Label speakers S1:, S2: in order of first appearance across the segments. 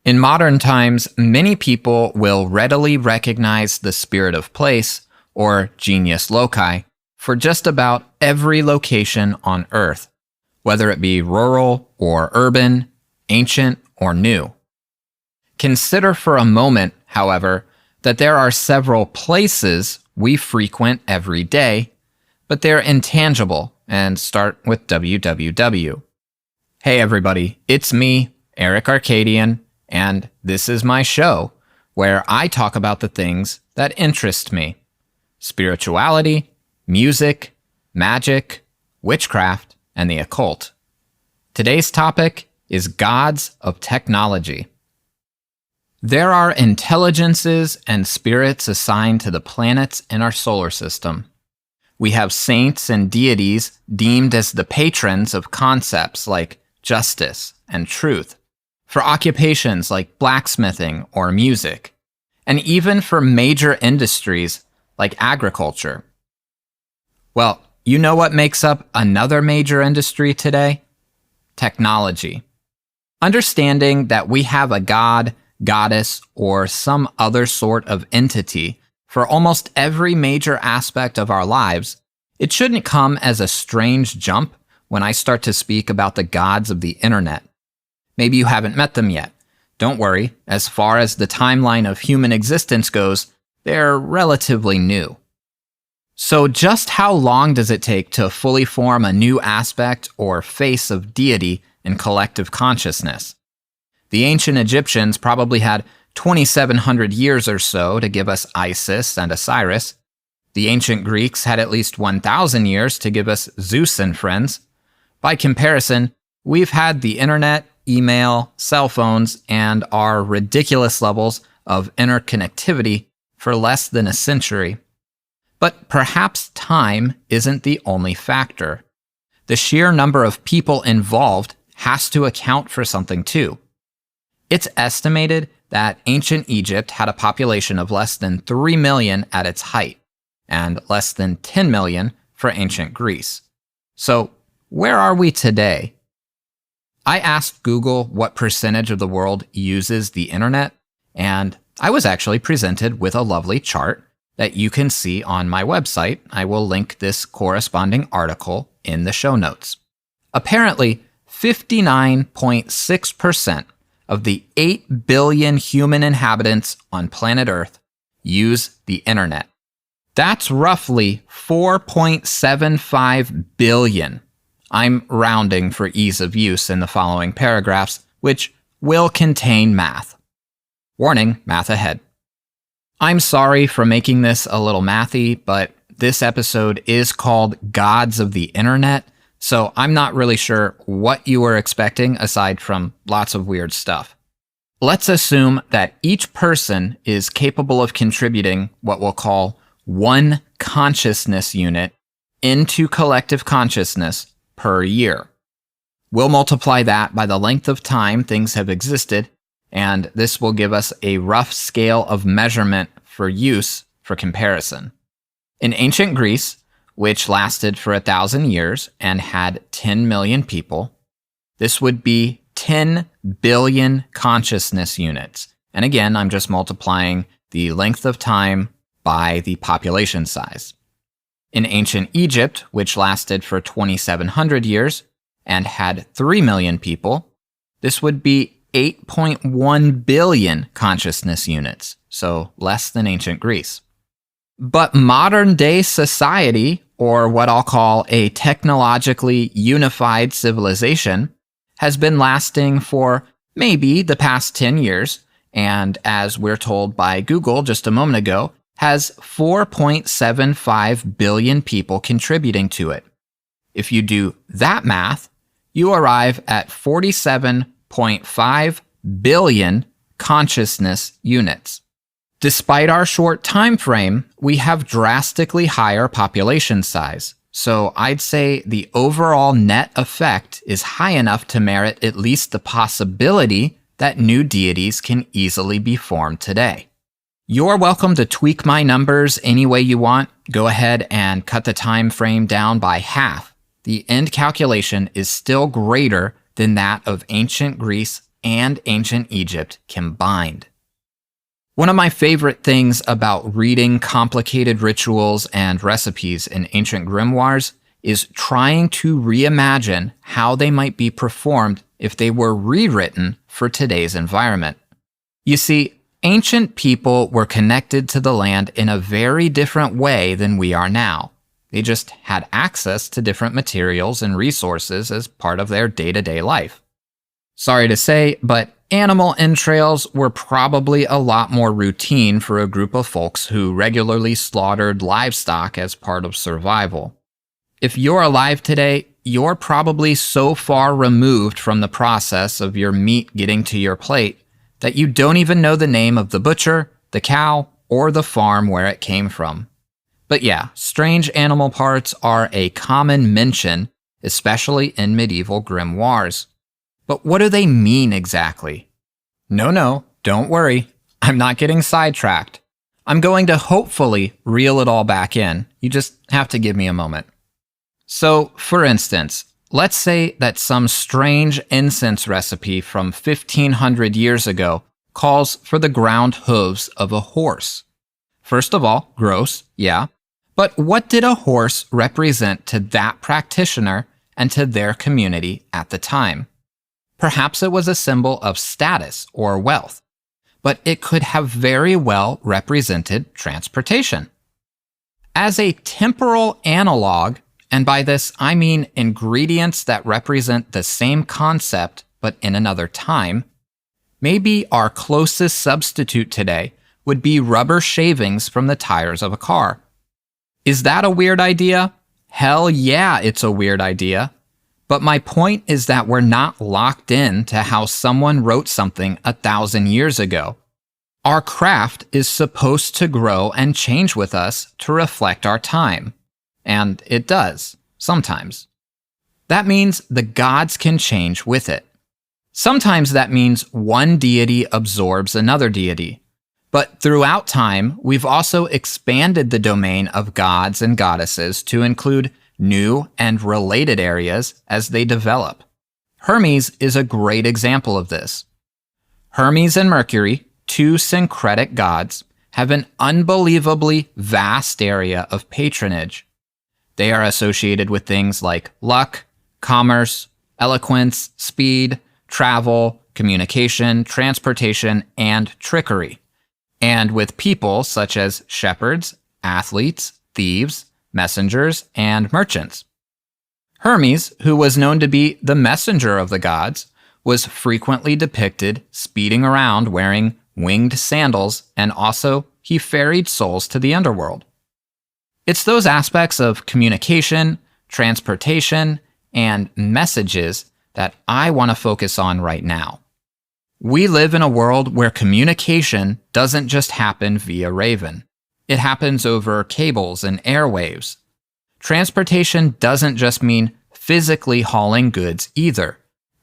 S1: In modern times, many people will readily recognize the spirit of place, or genius loci, for just about every location on Earth, whether it be rural or urban, ancient or new. Consider for a moment, however, that there are several places we frequent every day, but they're intangible and start with www. Hey everybody, it's me, Eric Arcadian, and this is my show where I talk about the things that interest me: spirituality, music, magic, witchcraft, and the occult. Today's topic is gods of technology. There are intelligences and spirits assigned to the planets in our solar system. We have saints and deities deemed as the patrons of concepts like justice and truth, for occupations like blacksmithing or music, and even for major industries like agriculture. Well, you know what makes up another major industry today? Technology. Understanding that we have a god, goddess, or some other sort of entity for almost every major aspect of our lives, it shouldn't come as a strange jump when I start to speak about the gods of the internet. Maybe you haven't met them yet. Don't worry, as far as the timeline of human existence goes, they're relatively new. So just how long does it take to fully form a new aspect or face of deity in collective consciousness? The ancient Egyptians probably had 2,700 years or so to give us Isis and Osiris. The ancient Greeks had at least 1,000 years to give us Zeus and friends. By comparison, we've had the internet, email, cell phones, and our ridiculous levels of interconnectivity for less than a century. But perhaps time isn't the only factor. The sheer number of people involved has to account for something too. It's estimated that ancient Egypt had a population of less than 3 million at its height, and less than 10 million for ancient Greece. So, where are we today? I asked Google what percentage of the world uses the internet, and I was actually presented with a lovely chart that you can see on my website. I will link this corresponding article in the show notes. Apparently, 59.6% of the 8 billion human inhabitants on planet Earth use the internet. That's roughly 4.75 billion. I'm rounding for ease of use in the following paragraphs, which will contain math. Warning, math ahead. I'm sorry for making this a little mathy, but this episode is called Gods of the Internet, so I'm not really sure what you were expecting aside from lots of weird stuff. Let's assume that each person is capable of contributing what we'll call one consciousness unit into collective consciousness per year. We'll multiply that by the length of time things have existed, and this will give us a rough scale of measurement for use for comparison. In ancient Greece, which lasted for 1,000 years and had 10 million people, this would be 10 billion consciousness units. And again, I'm just multiplying the length of time by the population size. In ancient Egypt, which lasted for 2,700 years and had 3 million people, this would be 8.1 billion consciousness units, so less than ancient Greece. But modern-day society, or what I'll call a technologically unified civilization, has been lasting for maybe the past 10 years, and as we're told by Google just a moment ago, has 4.75 billion people contributing to it. If you do that math, you arrive at 47.5 billion consciousness units. Despite our short time frame, we have drastically higher population size. So I'd say the overall net effect is high enough to merit at least the possibility that new deities can easily be formed today. You're welcome to tweak my numbers any way you want. Go ahead and cut the time frame down by half. The end calculation is still greater than that of ancient Greece and ancient Egypt combined. One of my favorite things about reading complicated rituals and recipes in ancient grimoires is trying to reimagine how they might be performed if they were rewritten for today's environment. You see, ancient people were connected to the land in a very different way than we are now. They just had access to different materials and resources as part of their day-to-day life. Sorry to say, but animal entrails were probably a lot more routine for a group of folks who regularly slaughtered livestock as part of survival. If you're alive today, you're probably so far removed from the process of your meat getting to your plate that you don't even know the name of the butcher, the cow, or the farm where it came from. But yeah, strange animal parts are a common mention, especially in medieval grimoires. But what do they mean exactly? No, don't worry. I'm not getting sidetracked. I'm going to hopefully reel it all back in. You just have to give me a moment. So, for instance, let's say that some strange incense recipe from 1500 years ago calls for the ground hooves of a horse. First of all, gross, yeah. But what did a horse represent to that practitioner and to their community at the time? Perhaps it was a symbol of status or wealth, but it could have very well represented transportation. As a temporal analog, and by this I mean ingredients that represent the same concept but in another time, maybe our closest substitute today would be rubber shavings from the tires of a car. Is that a weird idea? Hell yeah, it's a weird idea. But my point is that we're not locked in to how someone wrote something 1,000 years ago. Our craft is supposed to grow and change with us to reflect our time. And it does, sometimes. That means the gods can change with it. Sometimes that means one deity absorbs another deity. But throughout time, we've also expanded the domain of gods and goddesses to include new and related areas as they develop. Hermes is a great example of this. Hermes and Mercury, two syncretic gods, have an unbelievably vast area of patronage. They are associated with things like luck, commerce, eloquence, speed, travel, communication, transportation, and trickery, and with people such as shepherds, athletes, thieves, messengers, and merchants. Hermes, who was known to be the messenger of the gods, was frequently depicted speeding around wearing winged sandals, and also he ferried souls to the underworld. It's those aspects of communication, transportation, and messages that I want to focus on right now. We live in a world where communication doesn't just happen via Raven. It happens over cables and airwaves. Transportation doesn't just mean physically hauling goods either.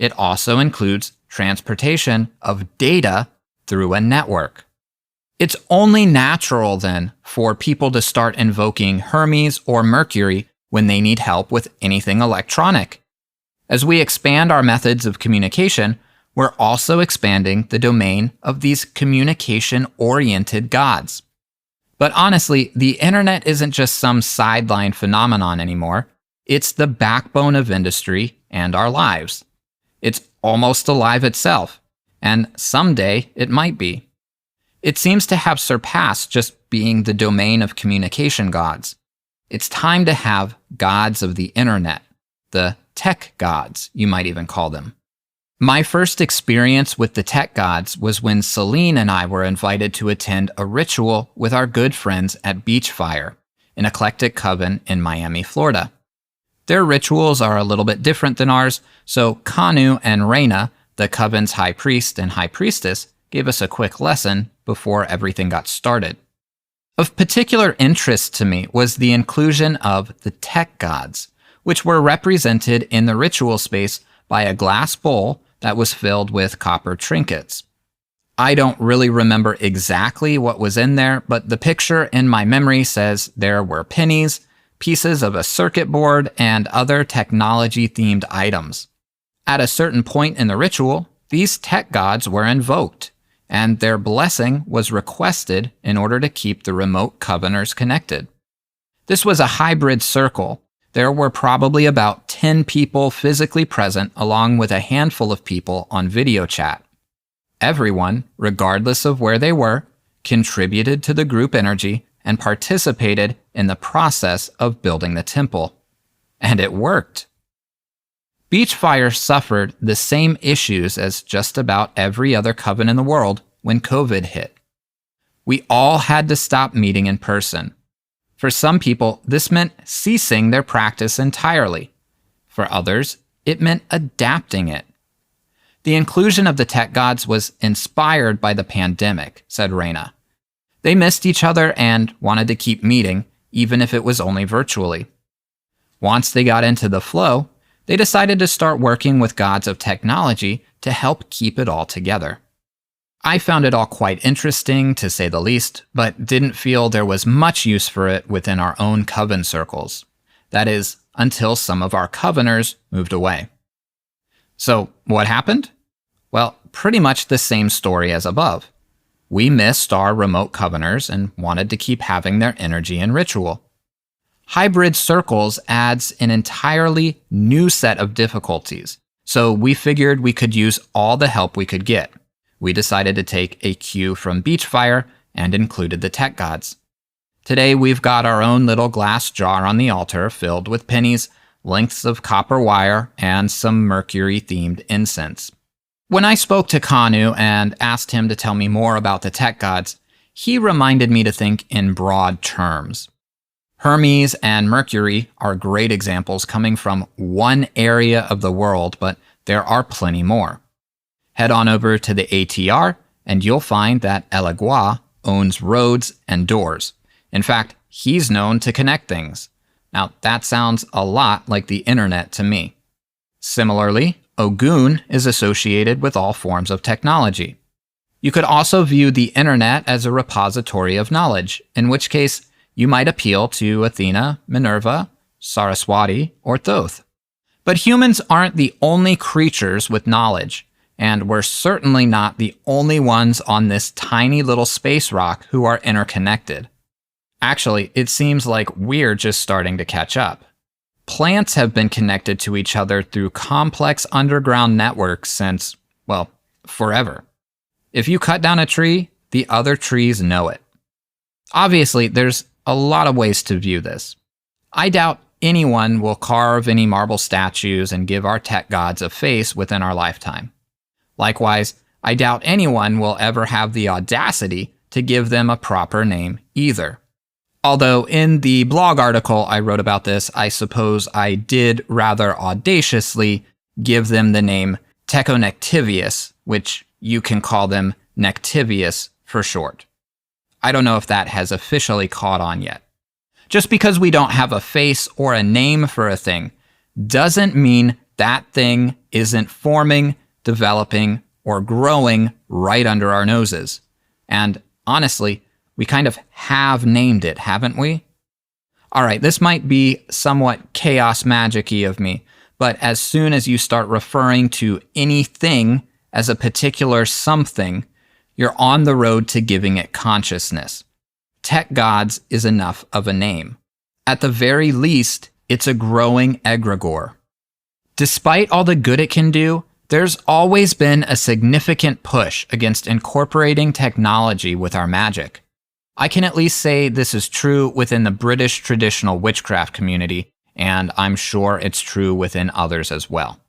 S1: It also includes transportation of data through a network. It's only natural then for people to start invoking Hermes or Mercury when they need help with anything electronic. As we expand our methods of communication, we're also expanding the domain of these communication-oriented gods. But honestly, the internet isn't just some sideline phenomenon anymore. It's the backbone of industry and our lives. It's almost alive itself, and someday it might be. It seems to have surpassed just being the domain of communication gods. It's time to have gods of the internet, the tech gods, you might even call them. My first experience with the tech gods was when Celine and I were invited to attend a ritual with our good friends at Beachfire, an eclectic coven in Miami, Florida. Their rituals are a little bit different than ours, so Kanu and Reina, the coven's high priest and high priestess, gave us a quick lesson before everything got started. Of particular interest to me was the inclusion of the tech gods, which were represented in the ritual space by a glass bowl that was filled with copper trinkets. I don't really remember exactly what was in there, but the picture in my memory says there were pennies, pieces of a circuit board, and other technology-themed items. At a certain point in the ritual, these tech gods were invoked, and their blessing was requested in order to keep the remote coveners connected. This was a hybrid circle. There were probably about 10 people physically present, along with a handful of people on video chat. Everyone, regardless of where they were, contributed to the group energy and participated in the process of building the temple. And it worked. Beachfire suffered the same issues as just about every other coven in the world when COVID hit. We all had to stop meeting in person. For some people, this meant ceasing their practice entirely. For others, it meant adapting it. The inclusion of the tech gods was inspired by the pandemic, said Reina. They missed each other and wanted to keep meeting, even if it was only virtually. Once they got into the flow, they decided to start working with gods of technology to help keep it all together. I found it all quite interesting, to say the least, but didn't feel there was much use for it within our own coven circles. That is, until some of our coveners moved away. So, what happened? Well, pretty much the same story as above. We missed our remote coveners and wanted to keep having their energy and ritual. Hybrid circles adds an entirely new set of difficulties, so we figured we could use all the help we could get. We decided to take a cue from Beachfire and included the tech gods. Today we've got our own little glass jar on the altar filled with pennies, lengths of copper wire, and some Mercury-themed incense. When I spoke to Kanu and asked him to tell me more about the tech gods, he reminded me to think in broad terms. Hermes and Mercury are great examples coming from one area of the world, but there are plenty more. Head on over to the ATR and you'll find that Elegua owns roads and doors. In fact, he's known to connect things. Now, that sounds a lot like the internet to me. Similarly, Ogun is associated with all forms of technology. You could also view the internet as a repository of knowledge, in which case you might appeal to Athena, Minerva, Saraswati, or Thoth. But humans aren't the only creatures with knowledge, and we're certainly not the only ones on this tiny little space rock who are interconnected. Actually, it seems like we're just starting to catch up. Plants have been connected to each other through complex underground networks since, well, forever. If you cut down a tree, the other trees know it. Obviously, there's a lot of ways to view this. I doubt anyone will carve any marble statues and give our tech gods a face within our lifetime. Likewise, I doubt anyone will ever have the audacity to give them a proper name either. Although in the blog article I wrote about this, I suppose I did rather audaciously give them the name Techonectivius, which you can call them Nectivius for short. I don't know if that has officially caught on yet. Just because we don't have a face or a name for a thing doesn't mean that thing isn't forming, developing, or growing right under our noses. And honestly, we kind of have named it, haven't we? Alright, this might be somewhat chaos magic-y of me, but as soon as you start referring to anything as a particular something, you're on the road to giving it consciousness. Tech gods is enough of a name. At the very least, it's a growing egregore. Despite all the good it can do, there's always been a significant push against incorporating technology with our magic. I can at least say this is true within the British traditional witchcraft community, and I'm sure it's true within others as well.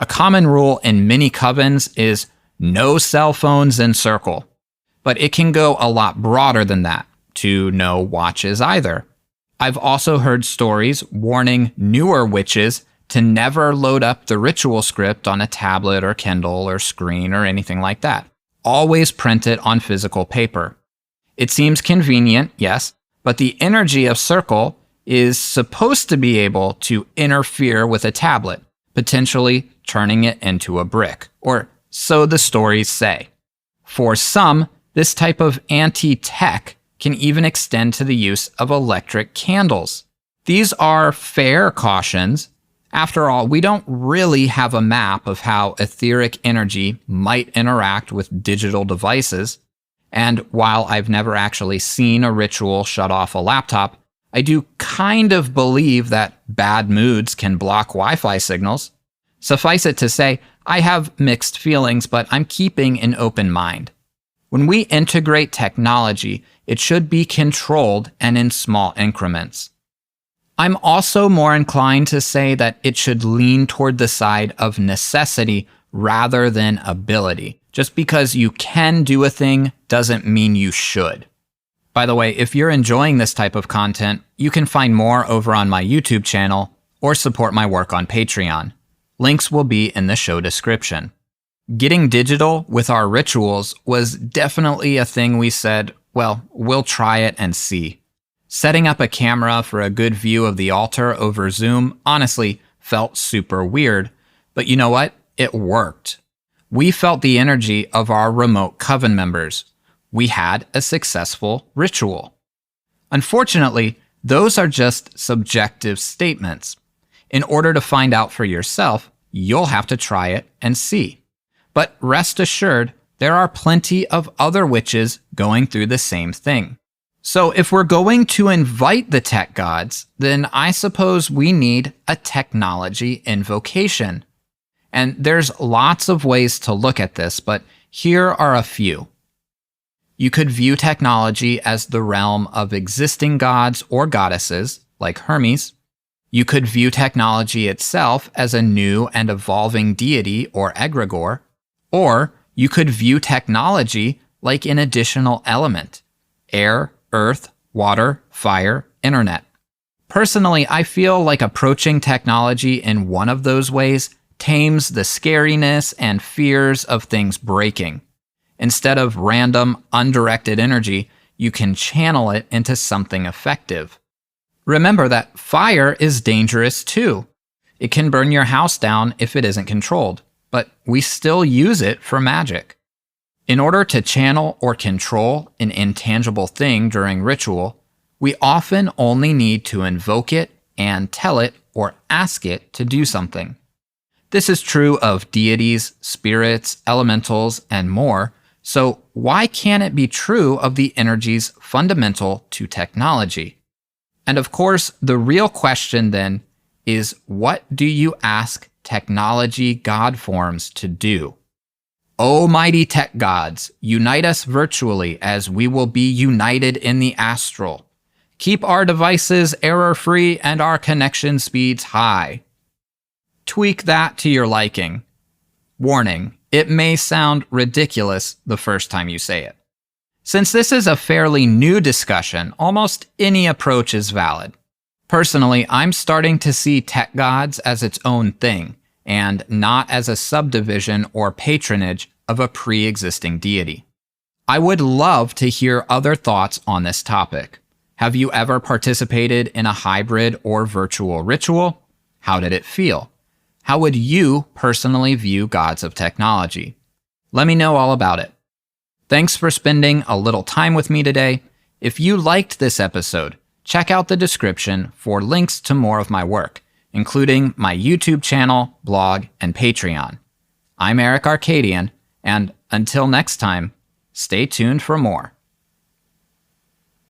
S1: A common rule in many covens is no cell phones in circle, but it can go a lot broader than that, to no watches either. I've also heard stories warning newer witches to never load up the ritual script on a tablet or Kindle or screen or anything like that. Always print it on physical paper. It seems convenient, yes, but the energy of circle is supposed to be able to interfere with a tablet, potentially turning it into a brick, or so the stories say. For some, this type of anti-tech can even extend to the use of electric candles. These are fair cautions, After all, we don't really have a map of how etheric energy might interact with digital devices. And while I've never actually seen a ritual shut off a laptop, I do kind of believe that bad moods can block Wi-Fi signals. Suffice it to say, I have mixed feelings, but I'm keeping an open mind. When we integrate technology, it should be controlled and in small increments. I'm also more inclined to say that it should lean toward the side of necessity rather than ability. Just because you can do a thing doesn't mean you should. By the way, if you're enjoying this type of content, you can find more over on my YouTube channel or support my work on Patreon. Links will be in the show description. Getting digital with our rituals was definitely a thing we said, well, we'll try it and see. Setting up a camera for a good view of the altar over Zoom honestly felt super weird, but you know what? It worked. We felt the energy of our remote coven members. We had a successful ritual. Unfortunately, those are just subjective statements. In order to find out for yourself, you'll have to try it and see. But rest assured, there are plenty of other witches going through the same thing. So if we're going to invite the tech gods, then I suppose we need a technology invocation. And there's lots of ways to look at this, but here are a few. You could view technology as the realm of existing gods or goddesses, like Hermes. You could view technology itself as a new and evolving deity or egregore. Or you could view technology like an additional element: air, earth, water, fire, internet. Personally, I feel like approaching technology in one of those ways tames the scariness and fears of things breaking. Instead of random, undirected energy, you can channel it into something effective. Remember that fire is dangerous too. It can burn your house down if it isn't controlled, but we still use it for magic. In order to channel or control an intangible thing during ritual, we often only need to invoke it and tell it or ask it to do something. This is true of deities, spirits, elementals, and more, so why can't it be true of the energies fundamental to technology? And of course, the real question then is, what do you ask technology god forms to do? O mighty tech gods, unite us virtually as we will be united in the astral. Keep our devices error-free and our connection speeds high. Tweak that to your liking. Warning, it may sound ridiculous the first time you say it. Since this is a fairly new discussion, almost any approach is valid. Personally, I'm starting to see tech gods as its own thing, and not as a subdivision or patronage of a pre-existing deity. I would love to hear other thoughts on this topic. Have you ever participated in a hybrid or virtual ritual? How did it feel? How would you personally view gods of technology? Let me know all about it. Thanks for spending a little time with me today. If you liked this episode, check out the description for links to more of my work, including my YouTube channel, blog, and Patreon. I'm Eric Arcadian, and until next time, stay tuned for more.